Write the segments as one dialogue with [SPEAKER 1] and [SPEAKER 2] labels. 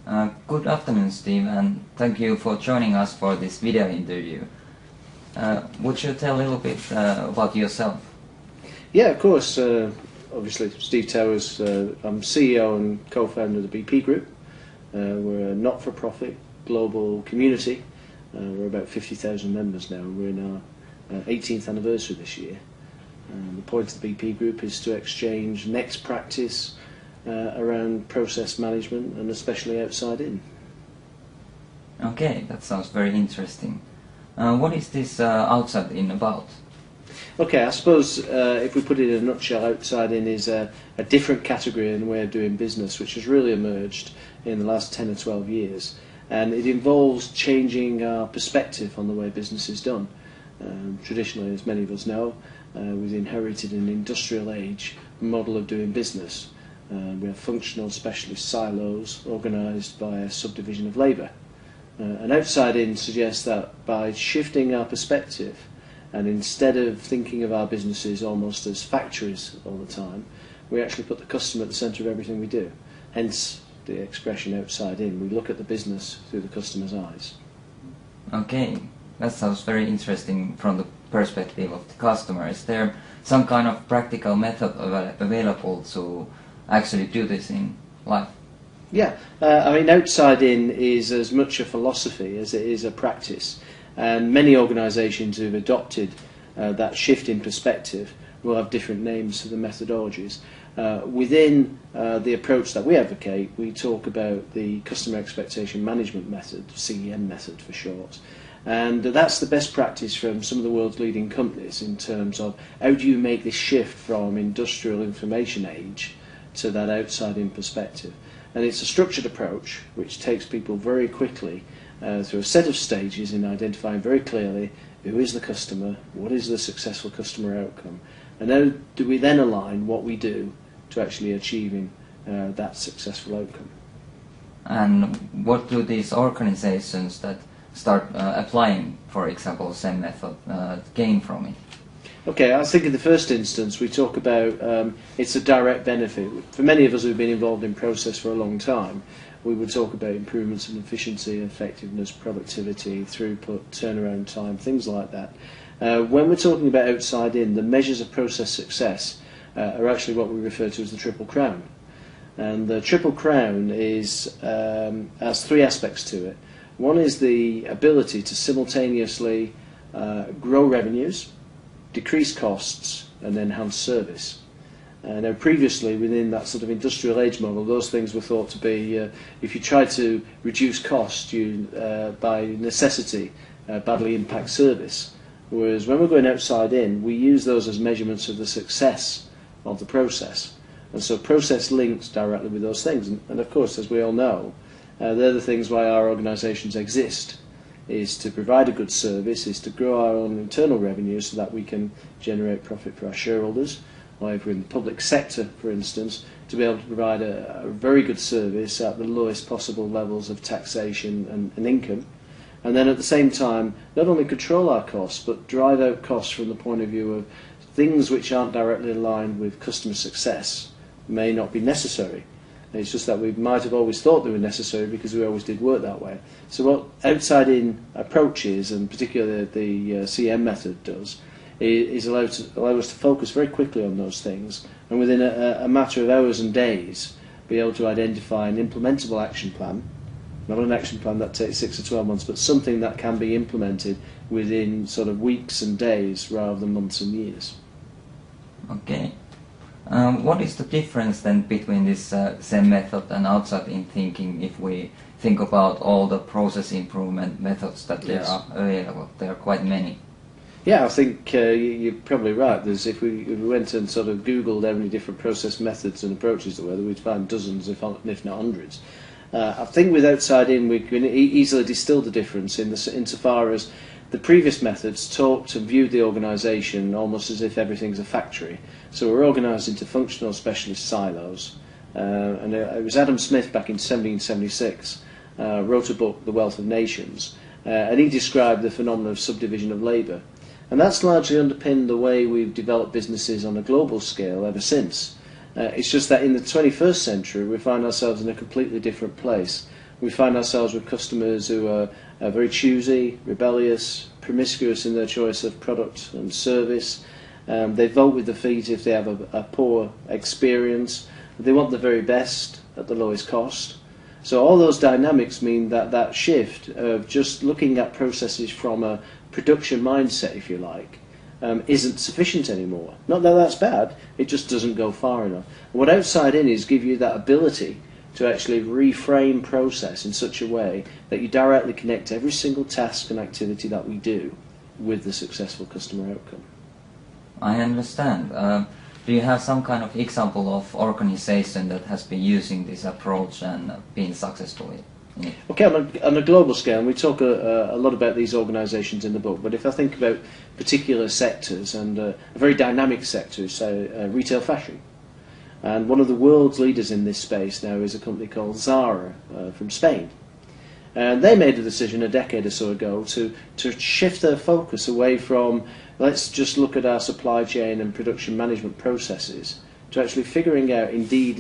[SPEAKER 1] Good afternoon, Steve, and thank you for joining us for this video interview. Would you tell a little bit about yourself?
[SPEAKER 2] Yeah, of course. Obviously, Steve Towers. I'm CEO and co-founder of the BP Group. We're a not-for-profit global community. We're about 50,000 members now. We're in our 18th anniversary this year. The point of the BP Group is to exchange next practice around process management, and especially outside in.
[SPEAKER 1] Okay, that sounds very interesting. What is this outside in about?
[SPEAKER 2] Okay, I suppose if we put it in a nutshell, outside in is a different category and way of doing business which has really emerged in the last 10 or 12 years, and it involves changing our perspective on the way business is done. Traditionally, as many of us know, we've inherited an industrial age model of doing business. We have functional specialist silos organised by a subdivision of labour. And outside in suggests that by shifting our perspective, and instead of thinking of our businesses almost as factories all the time, we actually put the customer at the centre of everything we do. Hence the expression outside in. We look at the business through the customer's eyes.
[SPEAKER 1] Okay, that sounds very interesting from the perspective of the customer. Is there some kind of practical method available to actually do this in life?
[SPEAKER 2] Yeah, I mean, outside in is as much a philosophy as it is a practice, and many organisations who've adopted that shift in perspective will have different names for the methodologies. Within the approach that we advocate, we talk about the Customer Expectation Management Method, CEM method for short, and that's the best practice from some of the world's leading companies in terms of how do you make this shift from industrial information age to that outside-in perspective. And it's a structured approach which takes people very quickly through a set of stages in identifying very clearly who is the customer, what is the successful customer outcome, and how do we then align what we do to actually achieving that successful outcome.
[SPEAKER 1] And what do these organizations that start applying, for example, same method, gain from it?
[SPEAKER 2] Okay, I think in the first instance we talk about it's a direct benefit. For many of us who've been involved in process for a long time, we would talk about improvements in efficiency, effectiveness, productivity, throughput, turnaround time, things like that. When we're talking about outside in, the measures of process success are actually what we refer to as the Triple Crown. And the Triple Crown has three aspects to it. One is the ability to simultaneously grow revenues, decrease costs, and enhance service. Now previously, within that sort of industrial age model, those things were thought to be, if you try to reduce cost, you by necessity badly impact service. Whereas when we're going outside in, we use those as measurements of the success of the process. And so process links directly with those things. And of course, as we all know, they're the things why our organisations exist, is to provide a good service, is to grow our own internal revenue so that we can generate profit for our shareholders, or if we're in the public sector, for instance, to be able to provide a very good service at the lowest possible levels of taxation and income, and then at the same time not only control our costs but drive out costs from the point of view of things which aren't directly aligned with customer success may not be necessary. It's just that we might have always thought they were necessary because we always did work that way. So what outside-in approaches, and particularly the CM method does, is allow us to focus very quickly on those things, and within a matter of hours and days be able to identify an implementable action plan, not an action plan that takes 6 or 12 months, but something that can be implemented within sort of weeks and days rather than months and years.
[SPEAKER 1] Okay. What is the difference then between this same method and outside-in thinking if we think about all the process improvement methods that there are available? There are quite many.
[SPEAKER 2] Yeah, I think you're probably right. If we went and sort of Googled how many different process methods and approaches there were, we'd find dozens, if not hundreds. I think with outside in, we can easily distill the difference insofar as the previous methods talked and viewed the organisation almost as if everything's a factory. So we're organised into functional specialist silos. And it was Adam Smith back in 1776 wrote a book, The Wealth of Nations, and he described the phenomenon of subdivision of labour. And that's largely underpinned the way we've developed businesses on a global scale ever since. It's just that in the 21st century we find ourselves in a completely different place, We find ourselves with customers who are very choosy, rebellious, promiscuous in their choice of product and service. They vote with their feet if they have a poor experience. They want the very best at the lowest cost. So all those dynamics mean that that shift of just looking at processes from a production mindset, if you like, isn't sufficient anymore. Not that that's bad, it just doesn't go far enough. What outside in is give you that ability to actually reframe process in such a way that you directly connect every single task and activity that we do with the successful customer outcome.
[SPEAKER 1] I understand. Do you have some kind of example of organization that has been using this approach and been successful in it?
[SPEAKER 2] Okay, on a global scale, and we talk a lot about these organisations in the book, but if I think about particular sectors, and a very dynamic sector, say retail fashion, and one of the world's leaders in this space now is a company called Zara from Spain. And they made a decision a decade or so ago to shift their focus away from let's just look at our supply chain and production management processes to actually figuring out indeed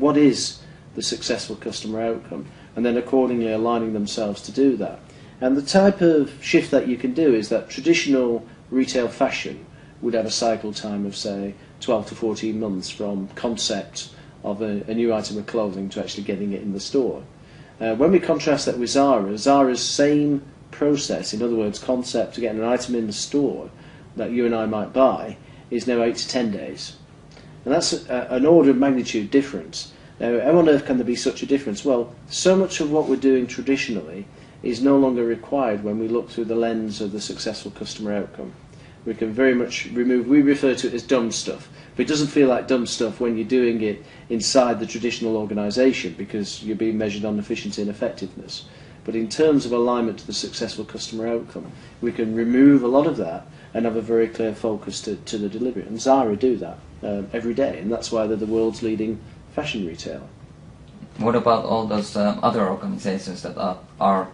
[SPEAKER 2] what is the successful customer outcome, and then accordingly aligning themselves to do that. And the type of shift that you can do is that traditional retail fashion would have a cycle time of, say, 12 to 14 months from concept of a new item of clothing to actually getting it in the store. When we contrast that with Zara's same process, in other words, concept to getting an item in the store that you and I might buy, is now 8 to 10 days. And that's an order of magnitude difference. Now, how on earth can there be such a difference? Well, so much of what we're doing traditionally is no longer required when we look through the lens of the successful customer outcome. We can very much remove, we refer to it as dumb stuff, but it doesn't feel like dumb stuff when you're doing it inside the traditional organisation because you're being measured on efficiency and effectiveness. But in terms of alignment to the successful customer outcome, we can remove a lot of that and have a very clear focus to the delivery. And Zara do that every day, and that's why they're the world's leading fashion retailer.
[SPEAKER 1] What about all those other organizations that are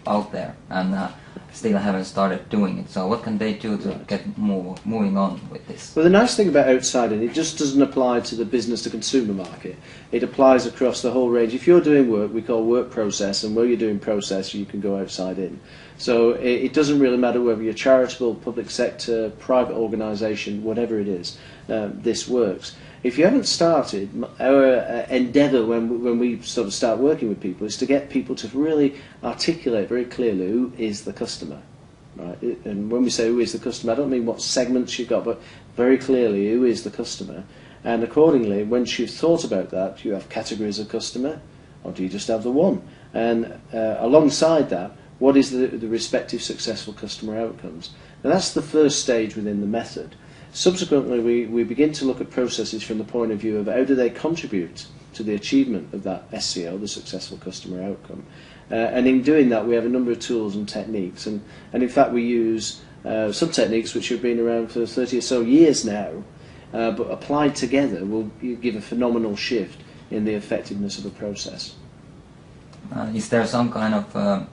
[SPEAKER 1] out there and still haven't started doing it? So what can they do to get moving on with this?
[SPEAKER 2] Well, the nice thing about outside in, it just doesn't apply to the business to consumer market. It applies across the whole range. If you're doing work, we call work process, and where you're doing process, you can go outside in. So it doesn't really matter whether you're charitable, public sector, private organisation, whatever it is, this works. If you haven't started, our endeavour when we sort of start working with people is to get people to really articulate very clearly who is the customer. Right? And when we say who is the customer, I don't mean what segments you've got, but very clearly who is the customer. And accordingly, once you've thought about that, you have categories of customer, or do you just have the one? And alongside that, what is the respective successful customer outcomes? And that's the first stage within the method. Subsequently, we begin to look at processes from the point of view of how do they contribute to the achievement of that SCO, the successful customer outcome. And in doing that, we have a number of tools and techniques. And in fact, we use some techniques which have been around for 30 or so years now, but applied together will give a phenomenal shift in the effectiveness of a process.
[SPEAKER 1] Is there some kind of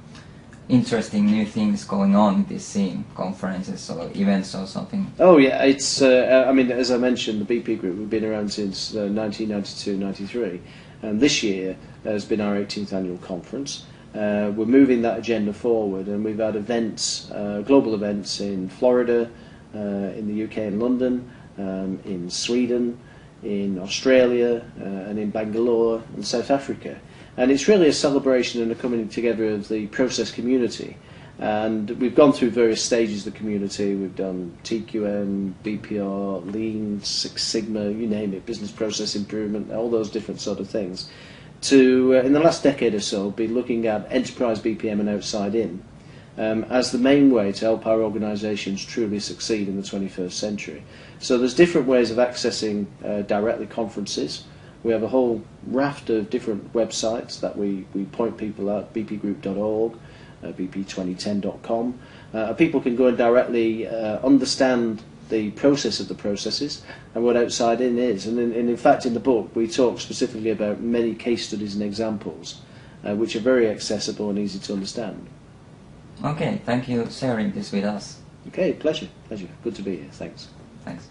[SPEAKER 1] interesting new things going on in this scene, conferences or events or something?
[SPEAKER 2] Oh yeah, it's I mean, as I mentioned, the BP Group, we've been around since 1992-93, and this year has been our 18th annual conference. We're moving that agenda forward, and we've had events, global events in Florida, in the UK and London, in Sweden, in Australia, and in Bangalore and South Africa. And it's really a celebration and a coming together of the process community. And we've gone through various stages of the community. We've done TQM, BPR, Lean, Six Sigma, you name it, business process improvement, all those different sort of things. To, in the last decade or so, be looking at enterprise BPM and outside in as the main way to help our organisations truly succeed in the 21st century. So there's different ways of accessing directly conferences. We have a whole raft of different websites that we point people at, bpgroup.org, bp2010.com. People can go and directly understand the process of the processes and what outside in is. And in fact, in the book, we talk specifically about many case studies and examples, which are very accessible and easy to understand.
[SPEAKER 1] Okay, thank you for sharing this with us.
[SPEAKER 2] Okay, pleasure. Good to be here. Thanks.
[SPEAKER 1] Thanks.